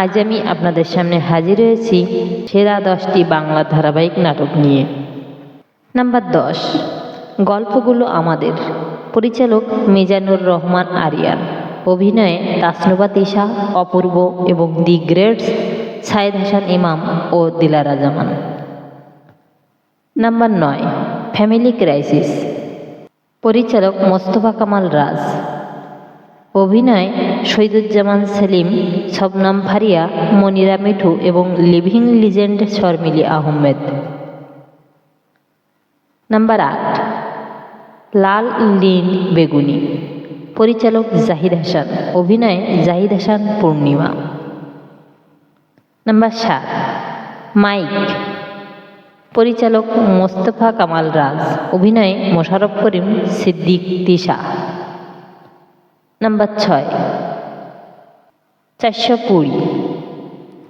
আজ আমি আপনাদের সামনে হাজির হয়েছি সেরা 10টি বাংলা ধারাবাহিক নাটক নিয়ে। নাম্বার 10, গল্পগুলো আমাদের। পরিচালক মিজানুর রহমান আরিয়ান, অভিনয়ে তাসনুভা তিশা, অপূর্ব এবং দি গ্রেটস সাইদ হাসান ইমাম ও Dilara Zaman. Number 9, family crisis. পরিচালক মোস্তফা কামাল রাজ, অভিনয় শহীদুজ্জামান সেলিম, শবনম ফারিয়া, মনিরা মিঠু এবং living legend Sharmili Ahmed. Number 8, Lal Neel Beguni. পরিচালক জাহিদ হাসান, অভিনয় জাহিদ হাসান পূর্ণিমা। Number 7, Mike. পরিচালক মোস্তফা কামাল রাজ, অভিনয়ে মোশাররফ করিম, সিদ্দিক, তিশা। নাম্বার 6, 420,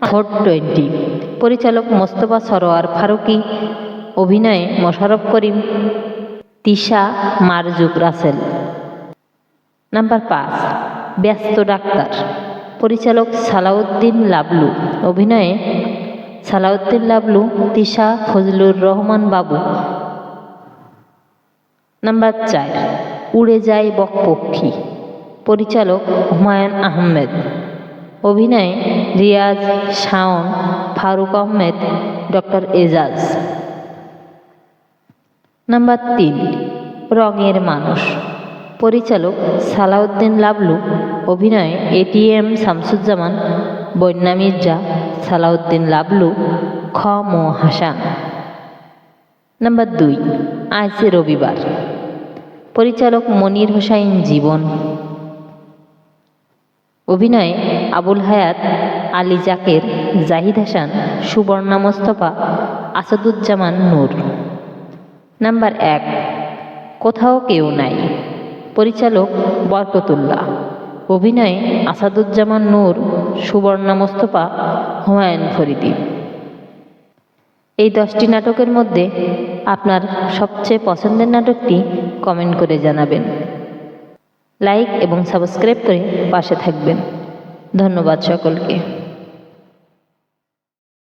420। পরিচালক মোস্তফা সরোয়ার ফারুকী, অভিনয়ে মোশাররফ করিম, তিশা, মারজুক রাসেল। নাম্বার 5, ব্যস্ত ডাক্তার। পরিচালক সালাউদ্দিন লাবলু, অভিনয়ে সালাউদ্দিন লাবলু, তিশা, ফজলুর রহমান বাবু। নাম্বার 4, উড়ে যায় বকপক্ষী। পরিচালক হুমায়ুন আহমেদ, অভিনয়ে রিয়াজ, শাওন, ফারুক আহমেদ, ডক্টর এজাজ। নাম্বার 3, রঙের মানুষ। পরিচালক সালাউদ্দিন লাবলু, অভিনয়ে এটিএম শামসুজ্জামান, বন্যা মির্জা, সালাউদ্দিন লাবলু, খ মো হাসান। নাম্বার 2, আজ রবিবার। পরিচালক মনির হোসাইন জীবন, অভিনয়ে আবুল হায়াত, আলী জাকের, জাহিদ হাসান, সুবর্ণা মোস্তফা, আসাদুজ্জামান নূর। নাম্বার 1, কোথাও কেউ নাই। পরিচালক বরকতুল্লাহ, অভিনয়ে আসাদুজ্জামান নূর, সুবর্ণা মোস্তফা, হুমায়ুন ফরিদি। এই 10টি নাটকের মধ্যে আপনার সবচেয়ে পছন্দের নাটকটি কমেন্ট করে জানাবেন। লাইক এবং সাবস্ক্রাইব করে পাশে থাকবেন। ধন্যবাদ সকলকে।